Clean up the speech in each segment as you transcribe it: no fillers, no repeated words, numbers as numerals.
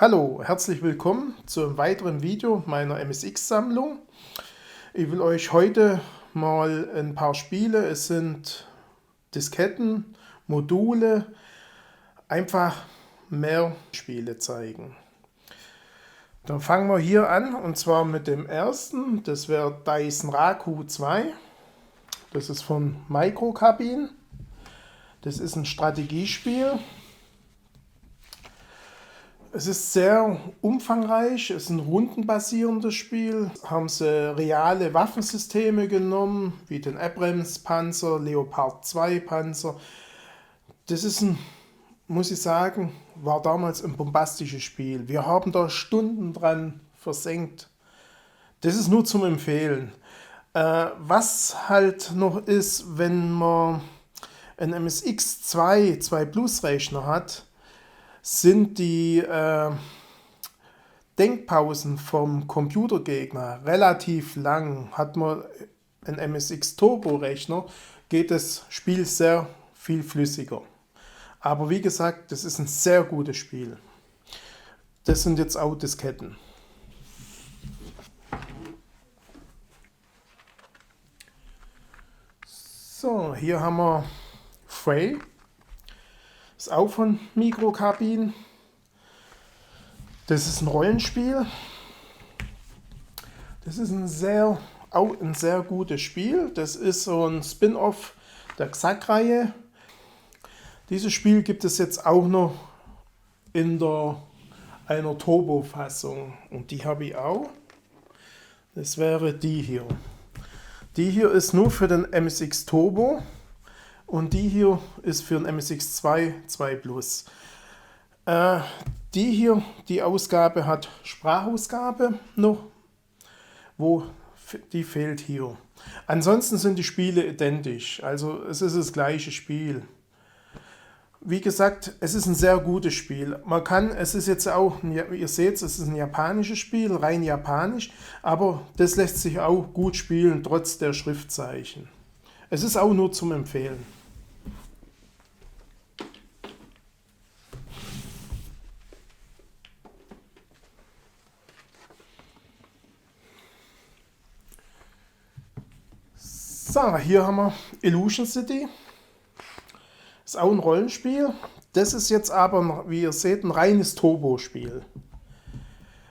Hallo, herzlich willkommen zu einem weiteren Video meiner MSX-Sammlung. Ich will euch heute mal ein paar Spiele, es sind Disketten, Module, einfach mehr Spiele zeigen. Dann fangen wir hier an und zwar mit dem ersten, das wäre Dyson Raku 2. Das ist von Microcabin. Das ist ein Strategiespiel. Es ist sehr umfangreich, es ist ein rundenbasierendes Spiel. Haben sie reale Waffensysteme genommen, wie den Abrams Panzer, Leopard 2 Panzer. Das ist muss ich sagen, war damals ein bombastisches Spiel. Wir haben da Stunden dran versenkt. Das ist nur zum Empfehlen. Was halt noch ist, wenn man einen MSX 2 Plus Rechner hat, sind die Denkpausen vom Computergegner relativ lang. Hat man einen MSX Turbo Rechner, geht das Spiel sehr viel flüssiger. Aber wie gesagt, das ist ein sehr gutes Spiel. Das sind jetzt auch Disketten. So, hier haben wir Fray. Ist auch von Microcabin. Das ist ein Rollenspiel. Das ist auch ein sehr gutes Spiel. Das ist so ein Spin-off der Xack-Reihe. Dieses Spiel gibt es jetzt auch noch in einer Turbo-Fassung. Und die habe ich auch. Das wäre die hier. Die hier ist nur für den MSX Turbo. Und die hier ist für den MSX 2 Plus. Die Ausgabe hat Sprachausgabe noch, die fehlt hier. Ansonsten sind die Spiele identisch, also es ist das gleiche Spiel. Wie gesagt, es ist ein sehr gutes Spiel. Es ist jetzt auch, ihr seht, es ist ein japanisches Spiel, rein japanisch, aber das lässt sich auch gut spielen, trotz der Schriftzeichen. Es ist auch nur zum Empfehlen. So, hier haben wir Illusion City. Ist auch ein Rollenspiel. Das ist jetzt aber, wie ihr seht, ein reines Turbo-Spiel.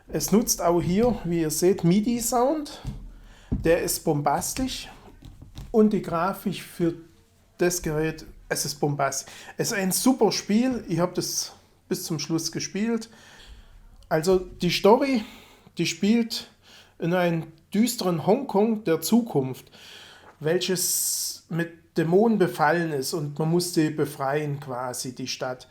Es nutzt auch hier, wie ihr seht, MIDI-Sound. Der ist bombastisch. Und die Grafik für das Gerät, es ist bombastisch. Es ist ein super Spiel. Ich habe das bis zum Schluss gespielt. Also die Story, die spielt in einem düsteren Hongkong der Zukunft, welches mit Dämonen befallen ist und man muss die befreien quasi, die Stadt.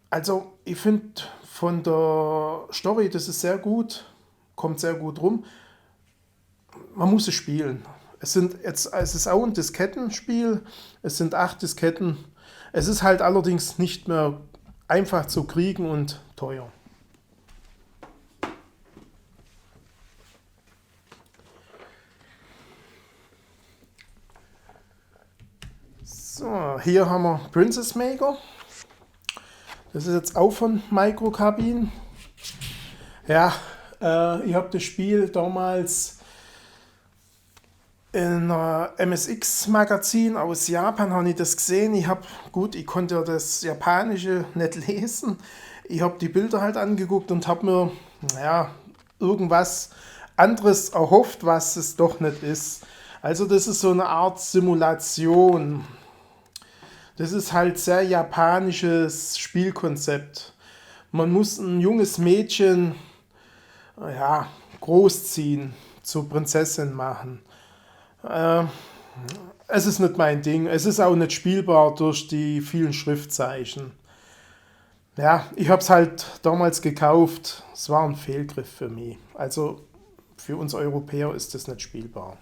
Also ich finde von der Story, das ist sehr gut, kommt sehr gut rum. Man muss es spielen. Es ist auch ein Diskettenspiel, es sind 8 Disketten. Es ist halt allerdings nicht mehr einfach zu kriegen und teuer. So, hier haben wir Princess Maker. Das ist jetzt auch von Microcabin. Ja, ich habe das Spiel damals in einem MSX-Magazin aus Japan habe ich das gesehen. Ich konnte ja das Japanische nicht lesen. Ich habe die Bilder halt angeguckt und habe mir irgendwas anderes erhofft, was es doch nicht ist. Also das ist so eine Art Simulation. Das ist halt sehr japanisches Spielkonzept. Man muss ein junges Mädchen großziehen, zur Prinzessin machen. Es ist nicht mein Ding. Es ist auch nicht spielbar durch die vielen Schriftzeichen. Ja, ich habe es halt damals gekauft. Es war ein Fehlgriff für mich. Also für uns Europäer ist das nicht spielbar.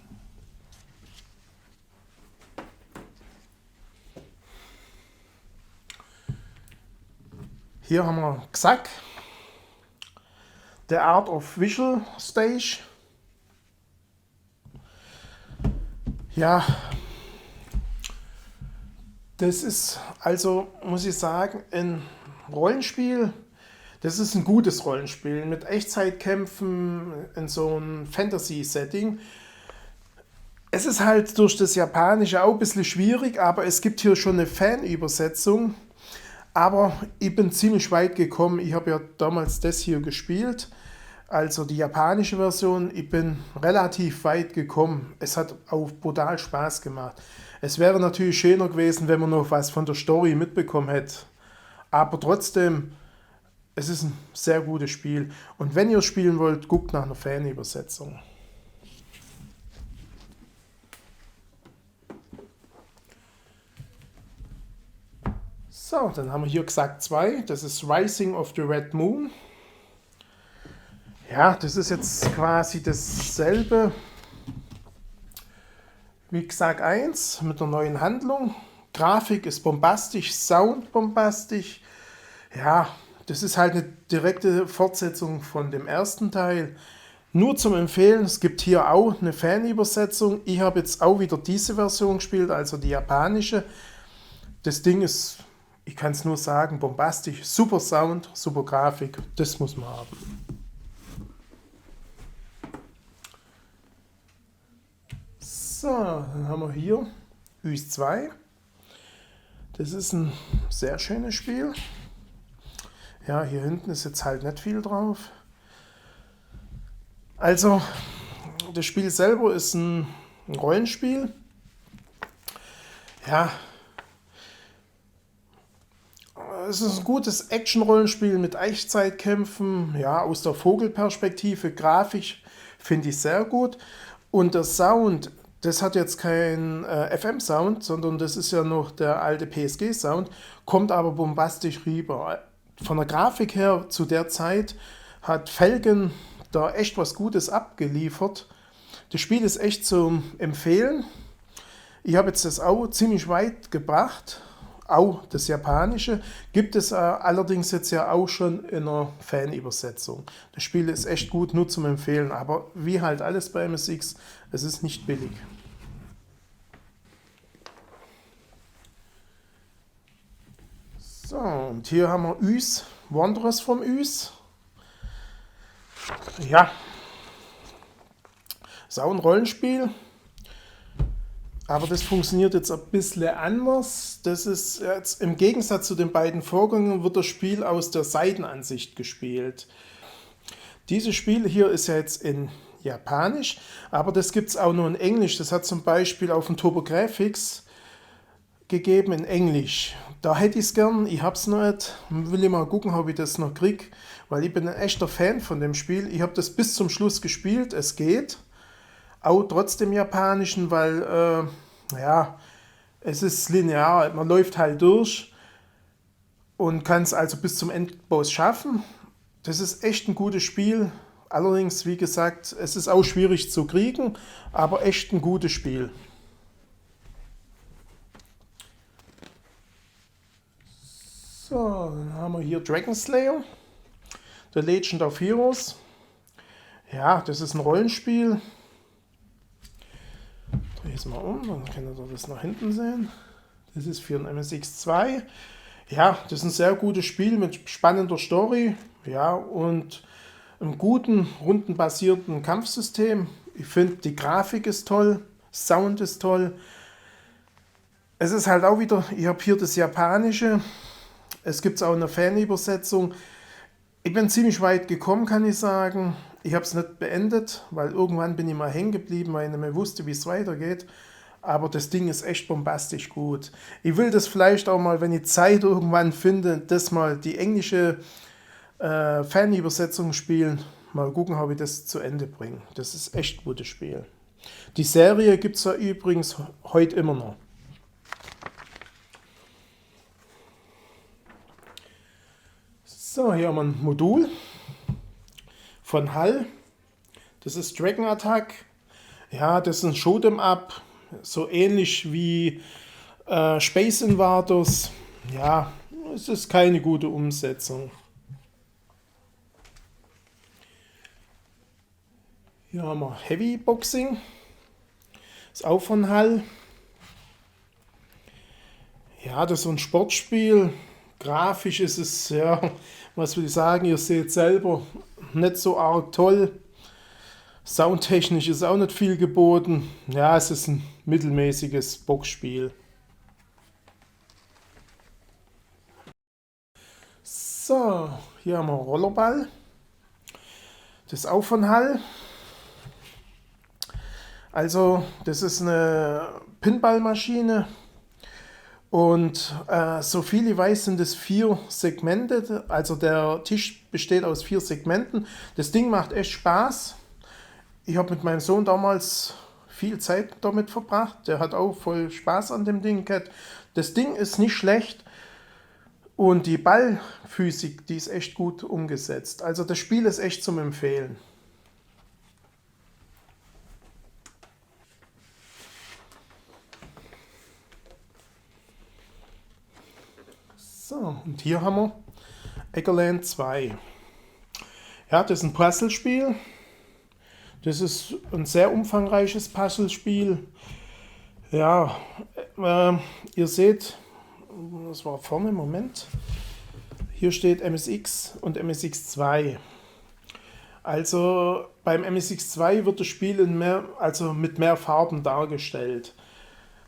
Hier haben wir Xack, The Art of Visual Stage. Ja, das ist also, muss ich sagen, ein Rollenspiel. Das ist ein gutes Rollenspiel mit Echtzeitkämpfen in so einem Fantasy-Setting. Es ist halt durch das Japanische auch ein bisschen schwierig, aber es gibt hier schon eine Fanübersetzung. Aber ich bin ziemlich weit gekommen. Ich habe ja damals das hier gespielt, also die japanische Version. Ich bin relativ weit gekommen. Es hat auch brutal Spaß gemacht. Es wäre natürlich schöner gewesen, wenn man noch was von der Story mitbekommen hätte. Aber trotzdem, es ist ein sehr gutes Spiel. Und wenn ihr spielen wollt, guckt nach einer Fanübersetzung. So, dann haben wir hier gesagt 2. Das ist Rising of the Red Moon. Ja, das ist jetzt quasi dasselbe wie gesagt 1 mit der neuen Handlung. Grafik ist bombastisch, Sound bombastisch. Ja, das ist halt eine direkte Fortsetzung von dem ersten Teil. Nur zum Empfehlen, es gibt hier auch eine Fanübersetzung. Ich habe jetzt auch wieder diese Version gespielt, also die japanische. Das Ding ist, ich kann es nur sagen, bombastisch, super Sound, super Grafik, das muss man haben. So, dann haben wir hier Ys 2. Das ist ein sehr schönes Spiel. Ja, hier hinten ist jetzt halt nicht viel drauf. Also, das Spiel selber ist ein Rollenspiel. Ja, es ist ein gutes Action-Rollenspiel mit Echtzeitkämpfen, ja, aus der Vogelperspektive. Grafisch finde ich sehr gut. Und der Sound, das hat jetzt kein FM-Sound, sondern das ist ja noch der alte PSG-Sound, kommt aber bombastisch rüber. Von der Grafik her zu der Zeit hat Felgen da echt was Gutes abgeliefert. Das Spiel ist echt zum Empfehlen. Ich habe jetzt das auch ziemlich weit gebracht. Auch das Japanische gibt es allerdings jetzt ja auch schon in einer Fanübersetzung. Das Spiel ist echt gut, nur zum Empfehlen, aber wie halt alles bei MSX, es ist nicht billig. So, und hier haben wir Ys, Wanderers from Ys. Ja, ist auch ein Rollenspiel. Aber das funktioniert jetzt ein bisschen anders. Das ist jetzt im Gegensatz zu den beiden Vorgängern wird das Spiel aus der Seitenansicht gespielt. Dieses Spiel hier ist ja jetzt in Japanisch, aber das gibt es auch nur in Englisch. Das hat zum Beispiel auf dem TurboGrafx gegeben in Englisch. Da hätte ich es gern, ich habe es noch nicht. Will ich mal gucken, ob ich das noch kriege, weil ich bin ein echter Fan von dem Spiel. Ich habe das bis zum Schluss gespielt, es geht. Auch trotzdem Japanischen, weil ja, es ist linear, man läuft halt durch und kann es also bis zum Endboss schaffen. Das ist echt ein gutes Spiel. Allerdings, wie gesagt, es ist auch schwierig zu kriegen, aber echt ein gutes Spiel. So, dann haben wir hier Dragon Slayer, The Legend of Heroes. Ja, das ist ein Rollenspiel. Drehe ich es mal um, dann könnt ihr das nach hinten sehen. Das ist für ein MSX2. Ja, das ist ein sehr gutes Spiel mit spannender Story, ja, und einem guten, rundenbasierten Kampfsystem. Ich finde, die Grafik ist toll, Sound ist toll. Es ist halt auch wieder, ich habe hier das Japanische. Es gibt auch eine Fanübersetzung. Ich bin ziemlich weit gekommen, kann ich sagen. Ich habe es nicht beendet, weil irgendwann bin ich mal hängen geblieben, weil ich nicht mehr wusste, wie es weitergeht. Aber das Ding ist echt bombastisch gut. Ich will das vielleicht auch mal, wenn ich Zeit irgendwann finde, das mal die englische Fanübersetzung spielen. Mal gucken, ob ich das zu Ende bringe. Das ist echt ein gutes Spiel. Die Serie gibt es ja übrigens heute immer noch. So, hier haben wir ein Modul von HAL. Das ist Dragon Attack. Ja, das ist ein Shoot'em Up, so ähnlich wie Space Invaders. Ja, es ist keine gute Umsetzung. Hier haben wir Heavy Boxing. Ist auch von HAL. Ja, das ist so ein Sportspiel. Grafisch ist es, ja, Was will ich sagen, ihr seht selber, nicht so arg toll. Soundtechnisch ist auch nicht viel geboten. Ja, es ist ein mittelmäßiges Boxspiel. So, hier haben wir Rollerball. Das ist auch von Hall. Also, das ist eine Pinballmaschine. Und soviel ich weiß, sind es 4 Segmente. Also der Tisch besteht aus 4 Segmenten. Das Ding macht echt Spaß. Ich habe mit meinem Sohn damals viel Zeit damit verbracht. Der hat auch voll Spaß an dem Ding gehabt. Das Ding ist nicht schlecht und die Ballphysik, die ist echt gut umgesetzt. Also das Spiel ist echt zum Empfehlen. So, und hier haben wir Eggerland 2. Ja, das ist ein Puzzlespiel. Das ist ein sehr umfangreiches Puzzlespiel. Ja, ihr seht, das war vorne, Moment. Hier steht MSX und MSX2. Also beim MSX2 wird das Spiel mit mehr Farben dargestellt.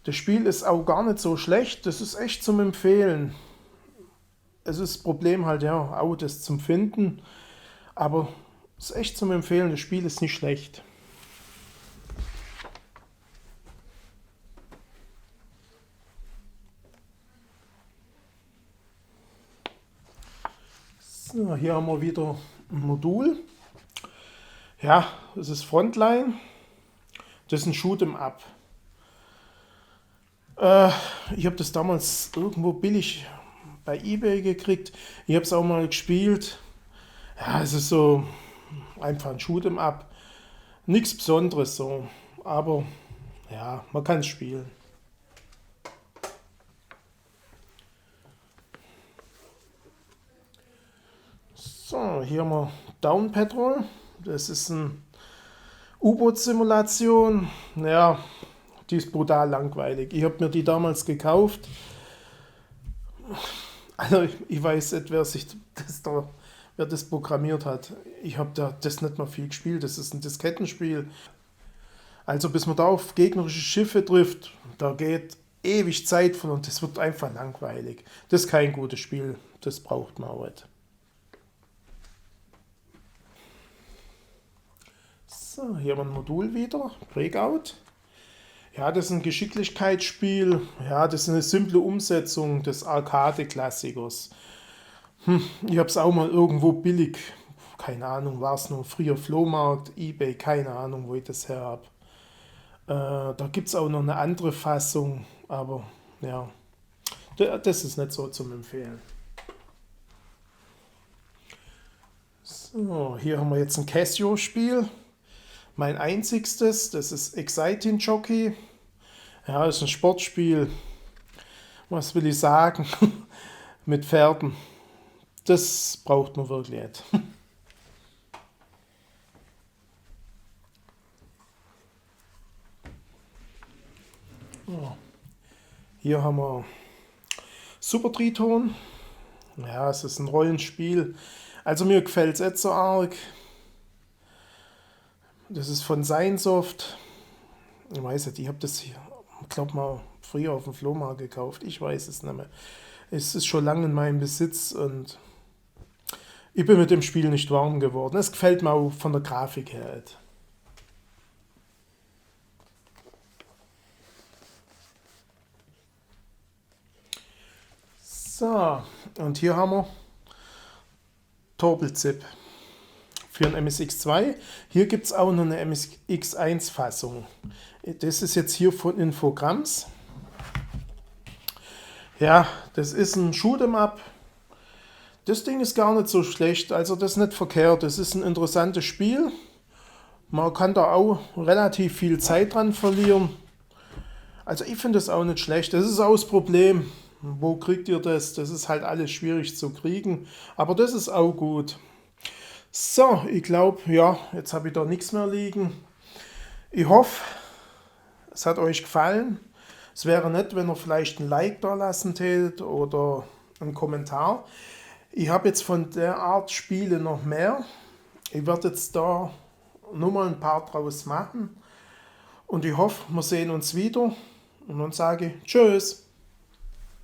Das Spiel ist auch gar nicht so schlecht, das ist echt zum Empfehlen. Es ist das Problem halt, ja, auch das zum Finden, aber es ist echt zum Empfehlen, das Spiel ist nicht schlecht. So, hier haben wir wieder ein Modul. Ja, das ist Frontline. Das ist ein Shoot'em Up. Ich habe das damals irgendwo billig bei eBay gekriegt. Ich habe es auch mal gespielt. Ja, es ist so einfach ein Shoot'em Up. Nichts Besonderes so. Aber ja, man kann es spielen. So, hier haben wir Down Patrol. Das ist eine U-Boot-Simulation. Ja, die ist brutal langweilig. Ich habe mir die damals gekauft. Also ich weiß nicht, wer das programmiert hat. Ich habe das nicht mal viel gespielt. Das ist ein Diskettenspiel. Also bis man da auf gegnerische Schiffe trifft, da geht ewig Zeit von und das wird einfach langweilig. Das ist kein gutes Spiel. Das braucht man auch nicht. So, hier haben wir ein Modul wieder. Breakout. Ja, das ist ein Geschicklichkeitsspiel. Ja, das ist eine simple Umsetzung des Arcade-Klassikers. Ich habe es auch mal irgendwo billig, keine Ahnung, war es nur früher Flohmarkt, eBay, keine Ahnung, wo ich das her habe. Da gibt es auch noch eine andere Fassung, aber ja, das ist nicht so zum Empfehlen. So, hier haben wir jetzt ein Casio-Spiel. Mein einzigstes, das ist Exciting Jockey. Ja, das ist ein Sportspiel. Was will ich sagen? Mit Pferden. Das braucht man wirklich nicht. Oh. Hier haben wir Super Triton. Ja, es ist ein Rollenspiel. Also mir gefällt es nicht so arg. Das ist von Seinsoft. Ich weiß nicht, ich habe das hier, ich glaube mal, früher auf dem Flohmarkt gekauft. Ich weiß es nicht mehr. Es ist schon lange in meinem Besitz und ich bin mit dem Spiel nicht warm geworden. Es gefällt mir auch von der Grafik her nicht. So, und hier haben wir Torbelzip für ein MSX2. Hier gibt es auch noch eine MSX1-Fassung. Das ist jetzt hier von Infograms. Ja, das ist ein Shoot'em Up. Das Ding ist gar nicht so schlecht, also das ist nicht verkehrt. Das ist ein interessantes Spiel. Man kann da auch relativ viel Zeit dran verlieren. Also ich finde das auch nicht schlecht. Das ist auch das Problem. Wo kriegt ihr das? Das ist halt alles schwierig zu kriegen. Aber das ist auch gut. So, ich glaube, ja, jetzt habe ich da nichts mehr liegen. Ich hoffe, es hat euch gefallen. Es wäre nett, wenn ihr vielleicht ein Like da lassen tätet oder einen Kommentar. Ich habe jetzt von der Art Spiele noch mehr. Ich werde jetzt da nur mal ein paar draus machen. Und ich hoffe, wir sehen uns wieder. Und dann sage ich Tschüss.